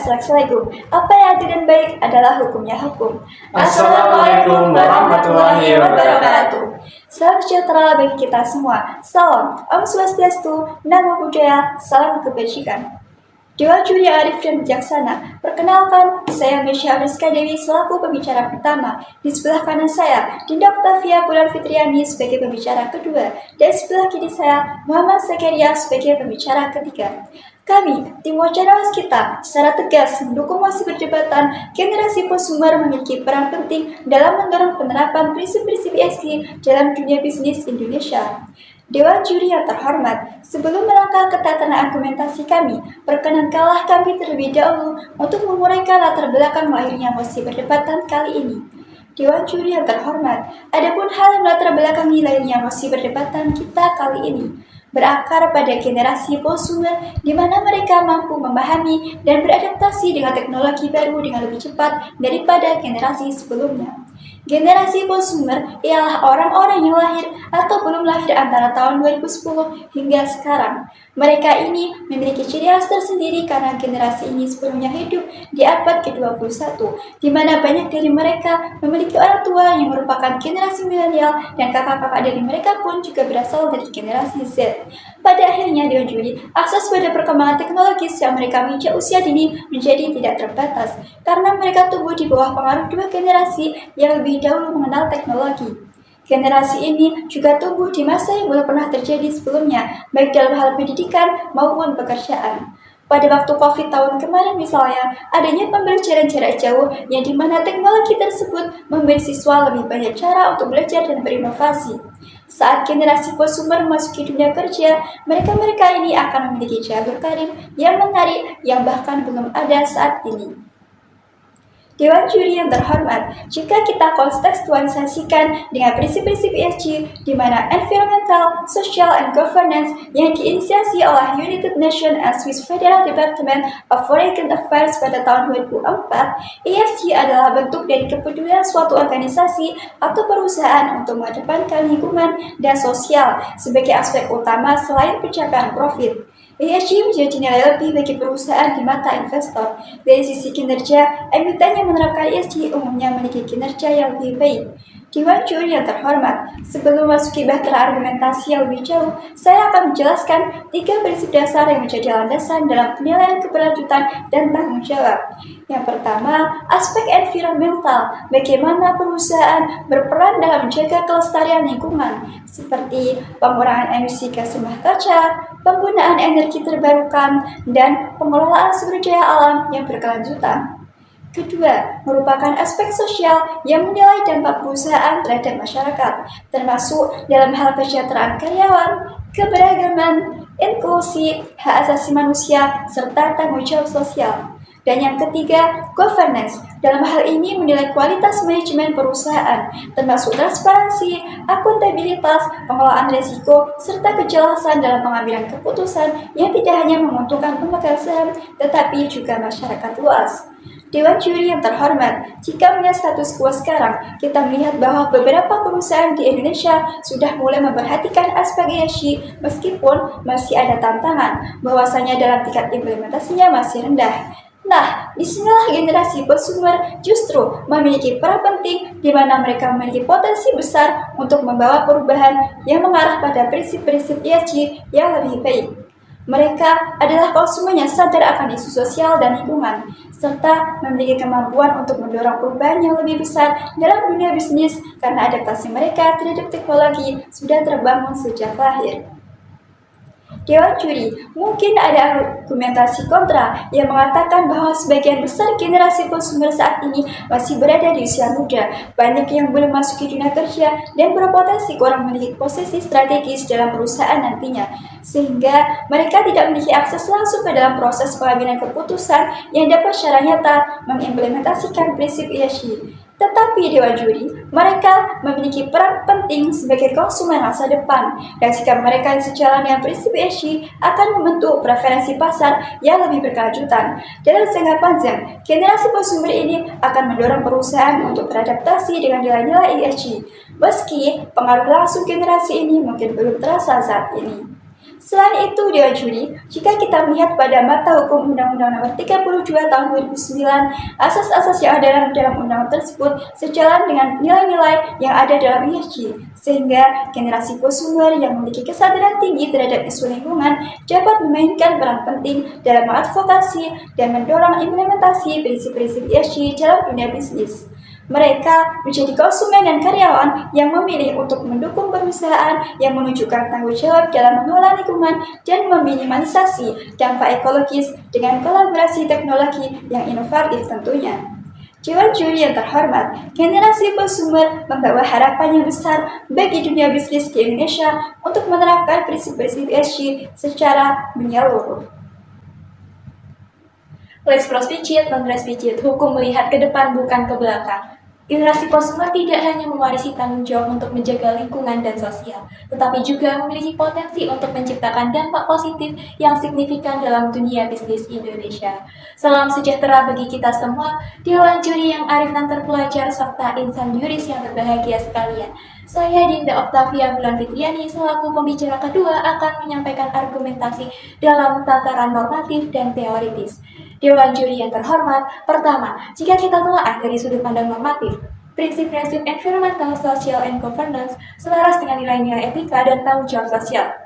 Assalamualaikum. Apa yang adil dan baik adalah hukumnya hukum. Assalamualaikum warahmatullahi wabarakatuh. Salam sejahtera bagi kita semua. Salam Om Swastiastu, Namo Buddhaya, salam kebajikan. Dewan Juri Arif dan Bijaksana, perkenalkan, saya Mesya Abriska Dewi selaku pembicara pertama. Di sebelah kanan saya, Dinda Octavia Bulan Fitriani sebagai pembicara kedua, dan sebelah kiri saya, Muhammad Zakaria sebagai pembicara ketiga. Kami, tim wacana Waskita, secara tegas mendukung masih perdebatan generasi prosumer memiliki peran penting dalam mendorong penerapan prinsip-prinsip ESG dalam dunia bisnis Indonesia. Dewan Juri yang terhormat, sebelum melangkah ke tatanan argumentasi kami, perkenankanlah kami terlebih dahulu untuk menguraikan latar belakang lahirnya mosi perdebatan kali ini. Dewan Juri yang terhormat, adapun hal yang melatar belakangi lahirnya mosi perdebatan kita kali ini berakar pada generasi prosumer di mana mereka mampu memahami dan beradaptasi dengan teknologi baru dengan lebih cepat daripada generasi sebelumnya. Generasi prosumer ialah orang-orang yang lahir atau belum lahir antara tahun 2010 hingga sekarang. Mereka ini memiliki ciri khas tersendiri karena generasi ini sepenuhnya hidup di abad ke-21, di mana banyak dari mereka memiliki orang tua yang merupakan generasi milenial dan kakak-kakak dari mereka pun juga berasal dari generasi Z. Pada akhirnya, Dewan Juri, akses pada perkembangan teknologis yang mereka miliki usia dini menjadi tidak terbatas, karena mereka tumbuh di bawah pengaruh dua generasi yang lebih dahulu mengenal teknologi. Generasi ini juga tumbuh di masa yang belum pernah terjadi sebelumnya, baik dalam hal pendidikan maupun pekerjaan. Pada waktu COVID tahun kemarin misalnya, adanya pembelajaran jarak jauh yang dimana teknologi tersebut memberi siswa lebih banyak cara untuk belajar dan berinovasi. Saat generasi prosumer memasuki dunia kerja, mereka ini akan memiliki jalur karir yang menarik yang bahkan belum ada saat ini. Dewan Juri yang terhormat, jika kita kontekstualisasikan dengan prinsip-prinsip ESG, di mana Environmental, Social, and Governance yang diinisiasi oleh United Nations and Swiss Federal Department of Foreign Affairs pada tahun 2004, ESG adalah bentuk dari kepedulian suatu organisasi atau perusahaan untuk mengedepankan lingkungan dan sosial sebagai aspek utama selain pencapaian profit. ESG menjadi nilai lebih bagi perusahaan di mata investor. Dari sisi kinerja, emiten yang menerapkan ESG umumnya memiliki kinerja yang lebih baik. Dewan Juri yang terhormat, sebelum masuki bahtera argumentasi yang lebih jauh, saya akan menjelaskan 3 prinsip dasar yang menjadi landasan dalam penilaian keberlanjutan dan tanggung jawab. Yang pertama, aspek environmental, bagaimana perusahaan berperan dalam menjaga kelestarian lingkungan, seperti pengurangan emisi gas rumah kaca, penggunaan energi terbarukan, dan pengelolaan sumber daya alam yang berkelanjutan. Kedua, merupakan aspek sosial yang menilai dampak perusahaan terhadap masyarakat, termasuk dalam hal kesejahteraan karyawan, keberagaman, inklusi, hak asasi manusia, serta tanggung jawab sosial. Dan yang ketiga, governance. Dalam hal ini menilai kualitas manajemen perusahaan, termasuk transparansi, akuntabilitas, pengelolaan risiko, serta kejelasan dalam pengambilan keputusan yang tidak hanya menguntungkan pemegang saham, tetapi juga masyarakat luas. Dewan Juri yang terhormat, jika melihat status quo sekarang, kita melihat bahwa beberapa perusahaan di Indonesia sudah mulai memperhatikan aspek ESG meskipun masih ada tantangan, bahwasanya dalam tingkat implementasinya masih rendah. Nah, disinilah generasi prosumer justru memiliki peran penting di mana mereka memiliki potensi besar untuk membawa perubahan yang mengarah pada prinsip-prinsip ESG yang lebih baik. Mereka adalah konsumen yang sadar akan isu sosial dan lingkungan, serta memiliki kemampuan untuk mendorong perubahan yang lebih besar dalam dunia bisnis karena adaptasi mereka terhadap teknologi sudah terbangun sejak lahir. Dewan Juri, mungkin ada argumentasi kontra yang mengatakan bahwa sebagian besar generasi prosumer saat ini masih berada di usia muda, banyak yang belum masuki dunia kerja dan berpotensi kurang memiliki posisi strategis dalam perusahaan nantinya, sehingga mereka tidak memiliki akses langsung ke dalam proses pengambilan keputusan yang dapat secara nyata mengimplementasikan prinsip ESG. Tetapi Dewan Juri, mereka memiliki peran penting sebagai konsumen masa depan, dan sikap mereka yang sejalan dengan prinsip ESG akan membentuk preferensi pasar yang lebih berkelanjutan. Dalam jangka panjang, generasi konsumer ini akan mendorong perusahaan untuk beradaptasi dengan nilai-nilai ESG, meski pengaruh langsung generasi ini mungkin belum terasa saat ini. Selain itu, Dewan Juri, jika kita melihat pada mata hukum Undang-Undang Nomor 32 Tahun 2009, asas-asas yang ada dalam undang tersebut sejalan dengan nilai-nilai yang ada dalam ESG, sehingga generasi konsumer yang memiliki kesadaran tinggi terhadap isu lingkungan dapat memainkan peran penting dalam mengadvokasi dan mendorong implementasi prinsip-prinsip ESG dalam dunia bisnis. Mereka menjadi konsumen dan karyawan yang memilih untuk mendukung perusahaan yang menunjukkan tanggung jawab dalam mengelola lingkungan dan meminimalisasi dampak ekologis dengan kolaborasi teknologi yang inovatif tentunya. Dewan Juri yang terhormat, generasi konsumer membawa harapan yang besar bagi dunia bisnis di Indonesia untuk menerapkan prinsip-prinsip ESG secara menyeluruh. Let's prospicit, non-respicit, hukum melihat ke depan bukan ke belakang. Generasi konsumer tidak hanya mewarisi tanggung jawab untuk menjaga lingkungan dan sosial, tetapi juga memiliki potensi untuk menciptakan dampak positif yang signifikan dalam dunia bisnis Indonesia. Salam sejahtera bagi kita semua, Dewan Juri yang arif dan terpelajar, serta insan juris yang berbahagia sekalian. Saya Dinda Octavia Bulan Fitriani selaku pembicara kedua akan menyampaikan argumentasi dalam tataran normatif dan teoritis. Dewan Juri yang terhormat, pertama, jika kita telah dari sudut pandang normatif, prinsip-prinsip environmental, social, and governance selaras dengan nilai-nilai etika dan tanggung jawab sosial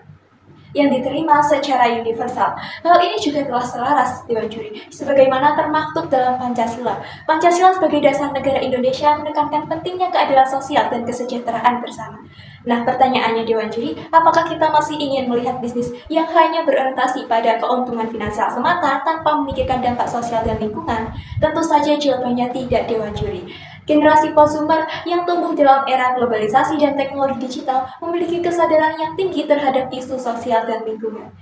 yang diterima secara universal. Hal ini juga telah selaras Dewan Juri, sebagaimana termaktub dalam Pancasila. Pancasila sebagai dasar negara Indonesia menekankan pentingnya keadilan sosial dan kesejahteraan bersama. Nah, pertanyaannya Dewan Juri, apakah kita masih ingin melihat bisnis yang hanya berorientasi pada keuntungan finansial semata tanpa memikirkan dampak sosial dan lingkungan? Tentu saja jawabannya tidak, Dewan Juri. Generasi konsumer yang tumbuh dalam era globalisasi dan teknologi digital memiliki kesadaran yang tinggi terhadap isu sosial dan lingkungan.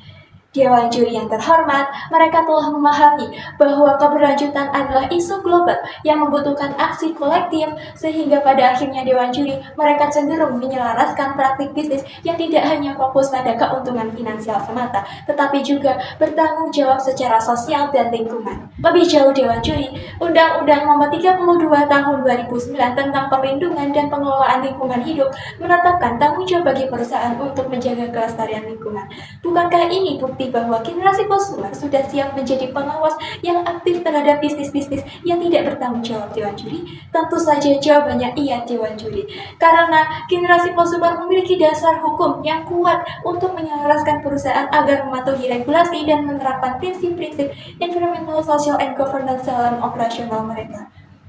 Dewan Juri yang terhormat, mereka telah memahami bahwa keberlanjutan adalah isu global yang membutuhkan aksi kolektif, sehingga pada akhirnya Dewan Juri mereka cenderung menyelaraskan praktik bisnis yang tidak hanya fokus pada keuntungan finansial semata, tetapi juga bertanggung jawab secara sosial dan lingkungan. Lebih jauh Dewan Juri, Undang-Undang Nomor 32 Tahun 2009 tentang Perlindungan dan Pengelolaan Lingkungan Hidup menetapkan tanggung jawab bagi perusahaan untuk menjaga kelestarian lingkungan. Bukankah ini bukti bahwa generasi konsumer sudah siap menjadi pengawas yang aktif terhadap bisnis-bisnis yang tidak bertanggung jawab, Dewan Juri? Tentu saja jawabannya iya, Dewan Juri. Karena generasi konsumer memiliki dasar hukum yang kuat untuk menyelaraskan perusahaan agar mematuhi regulasi dan menerapkan prinsip-prinsip environmental, social, and governance dalam operasional mereka.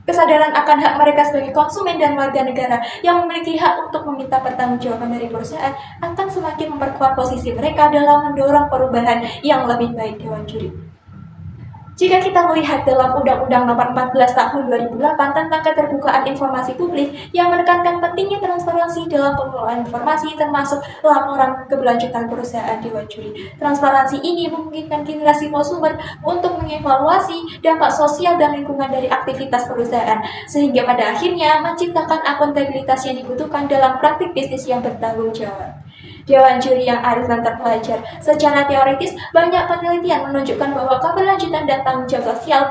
Kesadaran akan hak mereka sebagai konsumen dan warga negara yang memiliki hak untuk meminta pertanggungjawaban dari perusahaan akan semakin memperkuat posisi mereka dalam mendorong perubahan yang lebih baik, Dewan Juri. Jika kita melihat dalam Undang-Undang Nomor 14 Tahun 2008 tentang keterbukaan informasi publik yang menekankan pentingnya transparansi dalam pengelolaan informasi termasuk laporan keberlanjutan perusahaan, Dewan Juri. Transparansi ini memungkinkan generasi konsumer untuk mengevaluasi dampak sosial dan lingkungan dari aktivitas perusahaan, sehingga pada akhirnya menciptakan akuntabilitas yang dibutuhkan dalam praktik bisnis yang bertanggung jawab. Dewan Juri yang arif dan terpelajar, secara teoritis banyak penelitian menunjukkan bahwa keberlanjutan dan tanggung jawab sosial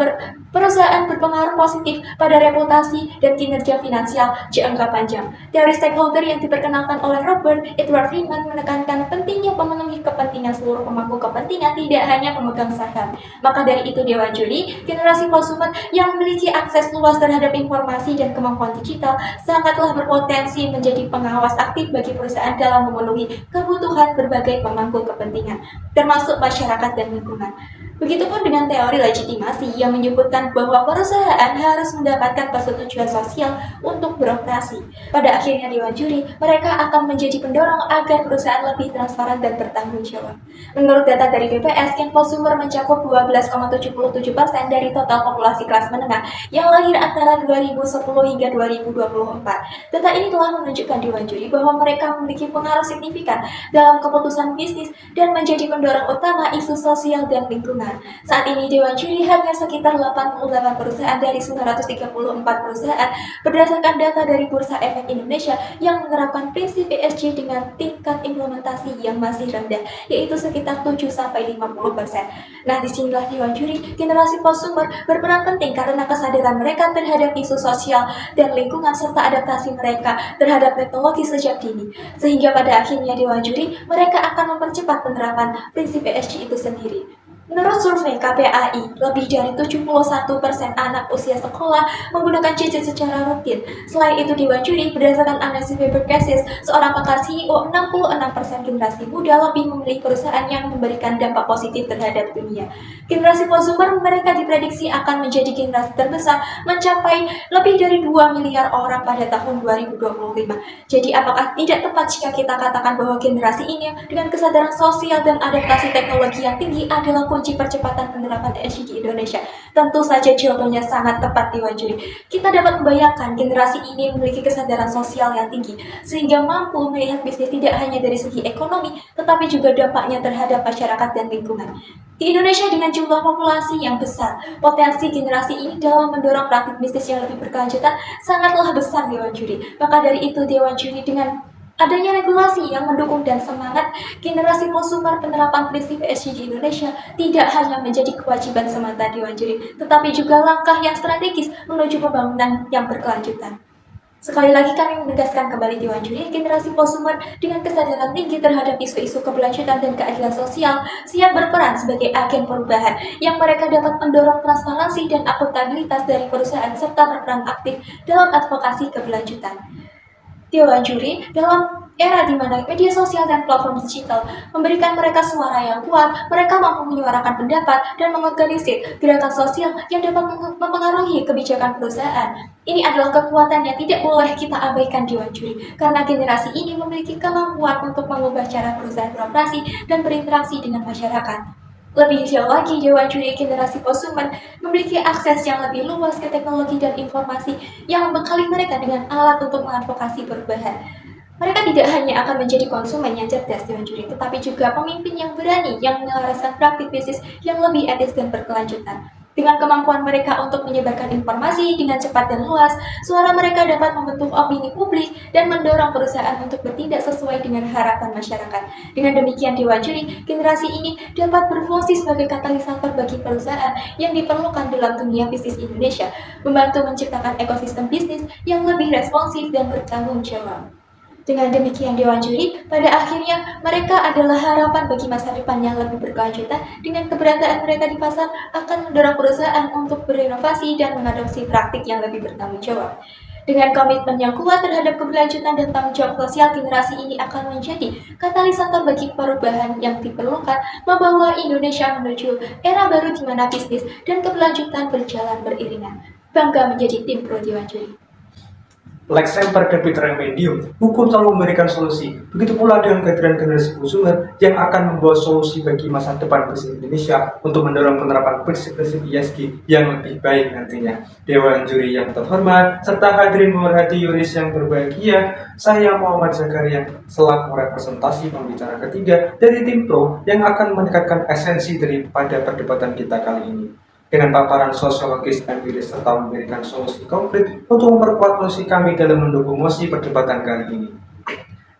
perusahaan berpengaruh positif pada reputasi dan kinerja finansial jangka panjang. Teori stakeholder yang diperkenalkan oleh Robert Edward Freeman menekankan pentingnya memenuhi kepentingan seluruh pemangku kepentingan, tidak hanya pemegang saham. Maka dari itu Dewan Juri, generasi konsumer yang memiliki akses luas terhadap informasi dan kemampuan digital sangatlah berpotensi menjadi pengawas aktif bagi perusahaan dalam memenuhi kebutuhan berbagai pemangku kepentingan, termasuk masyarakat dan lingkungan. Begitupun dengan teori legitimasi yang menyebutkan bahwa perusahaan harus mendapatkan persetujuan sosial untuk beroperasi. Pada akhirnya Dewan Juri, mereka akan menjadi pendorong agar perusahaan lebih transparan dan bertanggung jawab. Menurut data dari BPS, konsumer mencakup 12,77% dari total populasi kelas menengah yang lahir antara 2010 hingga 2024. Data ini telah menunjukkan Dewan Juri bahwa mereka memiliki pengaruh signifikan dalam keputusan bisnis dan menjadi pendorong utama isu sosial dan lingkungan. lingkungan. Saat ini Dewan Juri hanya sekitar 88 perusahaan dari 934 perusahaan berdasarkan data dari Bursa Efek Indonesia yang menerapkan prinsip ESG dengan tingkat implementasi yang masih rendah, yaitu sekitar 7-50%. Nah, disinilah Dewan Juri generasi prosumer berperan penting karena kesadaran mereka terhadap isu sosial dan lingkungan serta adaptasi mereka terhadap teknologi sejak dini. Sehingga pada akhirnya Dewan Juri mereka akan mempercepat penerapan prinsip ESG itu sendiri. Menurut survei KPAI, lebih dari 71% anak usia sekolah menggunakan gadget secara rutin. Selain itu, Dewan Juri berdasarkan analisis Weber Cases, seorang pakar CEO, 66% generasi muda lebih memilih perusahaan yang memberikan dampak positif terhadap dunia. Generasi prosumer mereka diprediksi akan menjadi generasi terbesar mencapai lebih dari 2 miliar orang pada tahun 2025. Jadi apakah tidak tepat jika kita katakan bahwa generasi ini dengan kesadaran sosial dan adaptasi teknologi yang tinggi adalah kunci percepatan penerapan ESG di Indonesia? Tentu saja jawabannya sangat tepat, Dewan Juri. Kita dapat membayangkan generasi ini memiliki kesadaran sosial yang tinggi, sehingga mampu melihat bisnis tidak hanya dari segi ekonomi, tetapi juga dampaknya terhadap masyarakat dan lingkungan. Di Indonesia dengan jumlah populasi yang besar, potensi generasi ini dalam mendorong praktik bisnis yang lebih berkelanjutan sangatlah besar, Dewan Juri. Maka dari itu, Dewan Juri dengan adanya regulasi yang mendukung dan semangat generasi prosumer penerapan prinsip ESG di Indonesia tidak hanya menjadi kewajiban semata Dewan Juri, tetapi juga langkah yang strategis menuju pembangunan yang berkelanjutan. Sekali lagi kami menegaskan kembali Dewan Juri, generasi prosumer dengan kesadaran tinggi terhadap isu-isu keberlanjutan dan keadilan sosial siap berperan sebagai agen perubahan yang mereka dapat mendorong transparansi dan akuntabilitas dari perusahaan serta berperan aktif dalam advokasi keberlanjutan. Dewan Juri dalam era di mana media sosial dan platform digital memberikan mereka suara yang kuat, mereka mampu menyuarakan pendapat dan mengorganisir gerakan sosial yang dapat mempengaruhi kebijakan perusahaan. Ini adalah kekuatan yang tidak boleh kita abaikan, Dewan Juri, karena generasi ini memiliki kemampuan untuk mengubah cara perusahaan beroperasi dan berinteraksi dengan masyarakat. Lebih jauh lagi, Dewan Juri generasi prosumer memiliki akses yang lebih luas ke teknologi dan informasi yang membekali mereka dengan alat untuk mengadvokasi perubahan. Mereka tidak hanya akan menjadi konsumen yang cerdas, Dewan Juri, tetapi juga pemimpin yang berani yang menyelaraskan praktik bisnis yang lebih etis dan berkelanjutan. Dengan kemampuan mereka untuk menyebarkan informasi dengan cepat dan luas, suara mereka dapat membentuk opini publik dan mendorong perusahaan untuk bertindak sesuai dengan harapan masyarakat. Dengan demikian, Dewan Juri generasi ini dapat berfungsi sebagai katalisator bagi perusahaan yang diperlukan dalam dunia bisnis Indonesia, membantu menciptakan ekosistem bisnis yang lebih responsif dan bertanggung jawab. Dengan demikian, Dewan Juri pada akhirnya mereka adalah harapan bagi masa depan yang lebih berkelanjutan. Dengan keberadaan mereka di pasar akan mendorong perusahaan untuk berinovasi dan mengadopsi praktik yang lebih bertanggung jawab. Dengan komitmen yang kuat terhadap keberlanjutan dan tanggung jawab sosial, generasi ini akan menjadi katalisator bagi perubahan yang diperlukan, membawa Indonesia menuju era baru di mana bisnis dan keberlanjutan berjalan beriringan. Bangga menjadi tim pro Dewan Juri. Like semper debit remedium, hukum selalu memberikan solusi. Begitu pula dengan kehadiran generasi prosumer yang akan membawa solusi bagi masa depan bisnis Indonesia untuk mendorong penerapan prinsip-prinsip ESG yang lebih baik nantinya. Dewan Juri yang terhormat, serta hadirin pemerhati yuris yang berbahagia, saya Muhammad Zakaria selaku representasi pembicara ketiga dari tim pro yang akan meningkatkan esensi daripada perdebatan kita kali ini. Dengan paparan sosiologis empiris serta memberikan solusi konkret untuk memperkuat posisi kami dalam mendukung mosi perdebatan kali ini.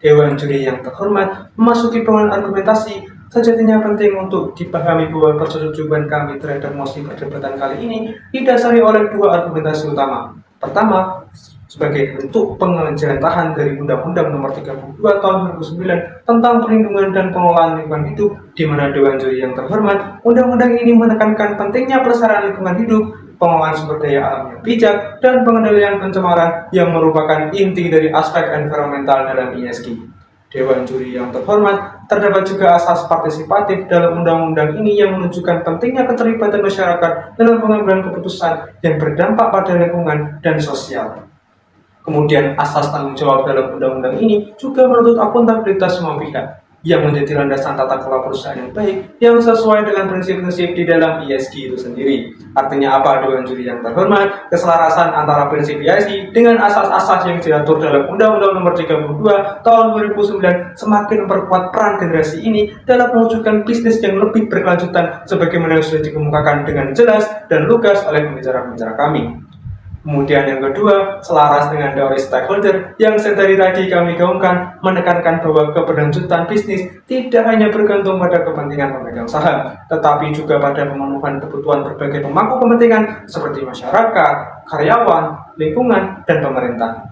Dewan Juri yang terhormat, memasuki pengenalan argumentasi, sejatinya penting untuk dipahami bahwa persetujuan kami terhadap mosi perdebatan kali ini didasari oleh dua argumentasi utama. Pertama, sebagai bentuk pengejarantahan dari Undang-Undang Nomor 32 Tahun 2009 tentang perlindungan dan pengelolaan lingkungan hidup, di mana Dewan Juri yang terhormat, undang-undang ini menekankan pentingnya pelestarian lingkungan hidup, pengelolaan sumber daya alam yang bijak, dan pengendalian pencemaran yang merupakan inti dari aspek environmental dalam ESG. Dewan Juri yang terhormat, terdapat juga asas partisipatif dalam undang-undang ini yang menunjukkan pentingnya keterlibatan masyarakat dalam pengambilan keputusan yang berdampak pada lingkungan dan sosial. Kemudian asas tanggung jawab dalam undang-undang ini juga menuntut akuntabilitas semua pihak, yang menjadi landasan tata kelola perusahaan yang baik yang sesuai dengan prinsip-prinsip di dalam ESG itu sendiri. Artinya apa, Dewan Juri yang terhormat? Keselarasan antara prinsip ESG dengan asas-asas yang diatur dalam Undang-Undang Nomor 32 Tahun 2009 semakin memperkuat peran generasi ini dalam mewujudkan bisnis yang lebih berkelanjutan sebagaimana yang sudah dikemukakan dengan jelas dan lugas oleh pembicara-pembicara kami. Kemudian yang kedua, selaras dengan teori stakeholder yang sedari tadi kami gaungkan, menekankan bahwa keberlanjutan bisnis tidak hanya bergantung pada kepentingan pemegang saham, tetapi juga pada pemenuhan kebutuhan berbagai pemangku kepentingan seperti masyarakat, karyawan, lingkungan, dan pemerintah.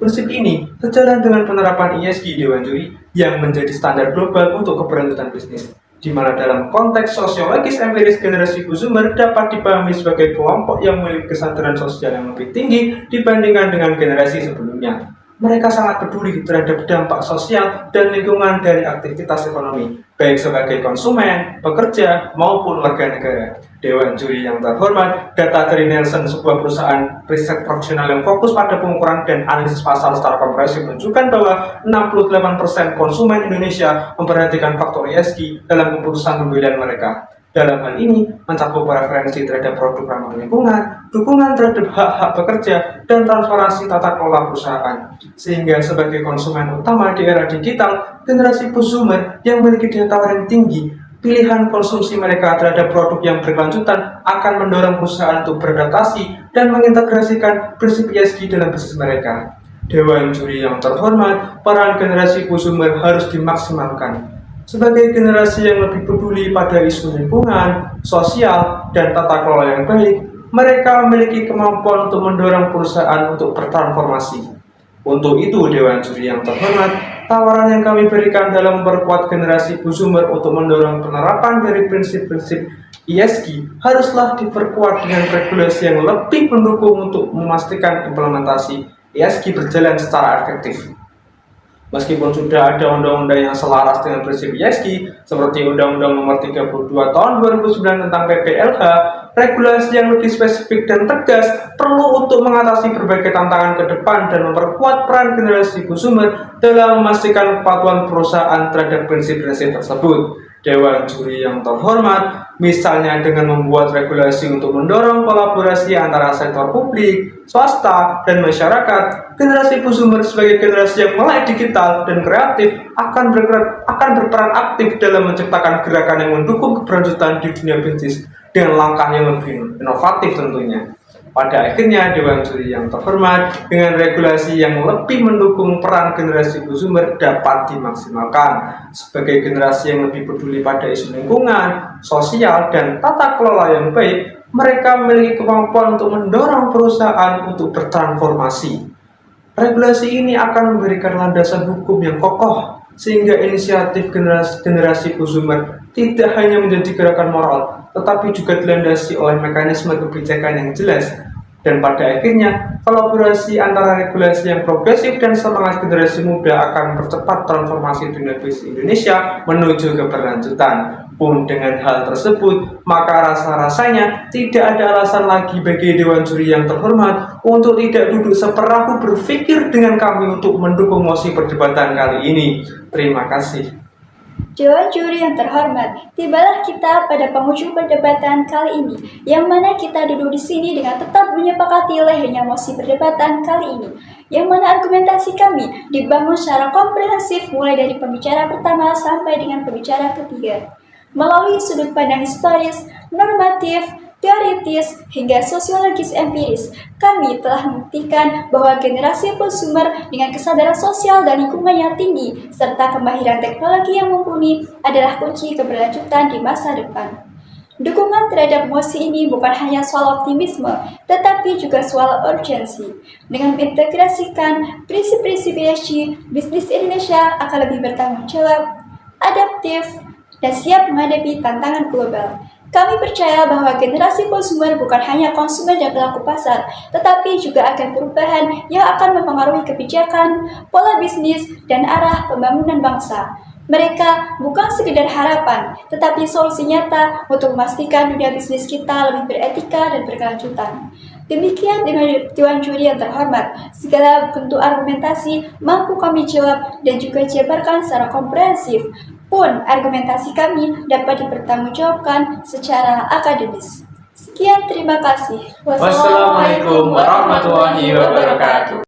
Prinsip ini sejalan dengan penerapan ESG Dewan Juri yang menjadi standar global untuk keberlanjutan bisnis, di mana dalam konteks sosiologis empiris generasi consumer dapat dipahami sebagai kelompok yang memiliki kesadaran sosial yang lebih tinggi dibandingkan dengan generasi sebelumnya. Mereka sangat peduli terhadap dampak sosial dan lingkungan dari aktivitas ekonomi, baik sebagai konsumen, pekerja, maupun warga negara. Dewan Juri yang terhormat, data dari Nielsen, sebuah perusahaan riset profesional yang fokus pada pengukuran dan analisis pasar secara komprehensif, menunjukkan bahwa 68% konsumen Indonesia memperhatikan faktor ESG dalam keputusan pembelian mereka. Dalam hal ini, mencakup preferensi terhadap produk ramah lingkungan, dukungan terhadap hak-hak pekerja, dan transparansi tata kelola perusahaan. Sehingga sebagai konsumen utama di era digital, generasi consumer yang memiliki daya tawar yang tinggi, pilihan konsumsi mereka terhadap produk yang berkelanjutan akan mendorong perusahaan untuk beradaptasi dan mengintegrasikan prinsip ESG dalam bisnis mereka. Dewan Juri yang terhormat, peran generasi consumer harus dimaksimalkan. Sebagai generasi yang lebih peduli pada isu lingkungan, sosial, dan tata kelola yang baik, mereka memiliki kemampuan untuk mendorong perusahaan untuk bertransformasi. Untuk itu, Dewan Juri yang terhormat, tawaran yang kami berikan dalam memperkuat generasi consumer untuk mendorong penerapan dari prinsip-prinsip ESG haruslah diperkuat dengan regulasi yang lebih mendukung untuk memastikan implementasi ESG berjalan secara efektif. Meskipun sudah ada undang-undang yang selaras dengan prinsip ESG, seperti Undang-Undang Nomor 32 Tahun 2009 tentang PPLH, regulasi yang lebih spesifik dan tegas perlu untuk mengatasi berbagai tantangan ke depan dan memperkuat peran generasi consumer dalam memastikan kepatuhan perusahaan terhadap prinsip-prinsip tersebut. Dewan Juri yang terhormat, misalnya dengan membuat regulasi untuk mendorong kolaborasi antara sektor publik, swasta, dan masyarakat, generasi consumer sebagai generasi yang melek digital dan kreatif akan berperan aktif dalam menciptakan gerakan yang mendukung keberlanjutan di dunia bisnis dengan langkah yang lebih inovatif tentunya. Pada akhirnya, Dewan Juri yang terhormat, dengan regulasi yang lebih mendukung peran generasi consumer dapat dimaksimalkan. Sebagai generasi yang lebih peduli pada isu lingkungan, sosial, dan tata kelola yang baik, mereka memiliki kemampuan untuk mendorong perusahaan untuk bertransformasi. Regulasi ini akan memberikan landasan hukum yang kokoh, sehingga inisiatif generasi consumer tidak hanya menjadi gerakan moral, tetapi juga dilandasi oleh mekanisme kebijakan yang jelas. Dan pada akhirnya, kolaborasi antara regulasi yang progresif dan semangat generasi muda akan mempercepat transformasi dunia bisnis Indonesia menuju keberlanjutan. Pun dengan hal tersebut, maka rasa-rasanya tidak ada alasan lagi bagi Dewan Juri yang terhormat untuk tidak duduk seperahu berpikir dengan kami untuk mendukung mosi perdebatan kali ini. Terima kasih. Dewan Juri yang terhormat, tibalah kita pada penghujung perdebatan kali ini, yang mana kita duduk di sini dengan tetap menyepakati lahirnya mosi perdebatan kali ini, yang mana argumentasi kami dibangun secara komprehensif mulai dari pembicara pertama sampai dengan pembicara ketiga, melalui sudut pandang historis, normatif, teoritis, hingga sosiologis empiris. Kami telah membuktikan bahwa generasi consumer dengan kesadaran sosial dan lingkungan yang tinggi, serta kemahiran teknologi yang mumpuni adalah kunci keberlanjutan di masa depan. Dukungan terhadap mosi ini bukan hanya soal optimisme, tetapi juga soal urgensi. Dengan mengintegrasikan prinsip-prinsip ESG, bisnis Indonesia akan lebih bertanggung jawab, adaptif, dan siap menghadapi tantangan global. Kami percaya bahwa generasi konsumer bukan hanya konsumen dan pelaku pasar, tetapi juga akan perubahan yang akan mempengaruhi kebijakan, pola bisnis, dan arah pembangunan bangsa. Mereka bukan sekedar harapan, tetapi solusi nyata untuk memastikan dunia bisnis kita lebih beretika dan berkelanjutan. Demikian dengan Dewan Juri yang terhormat, segala bentuk argumentasi mampu kami jawab dan juga jabarkan secara komprehensif, pun argumentasi kami dapat dipertanggungjawabkan secara akademis. Sekian, terima kasih. Wassalamualaikum warahmatullahi wabarakatuh.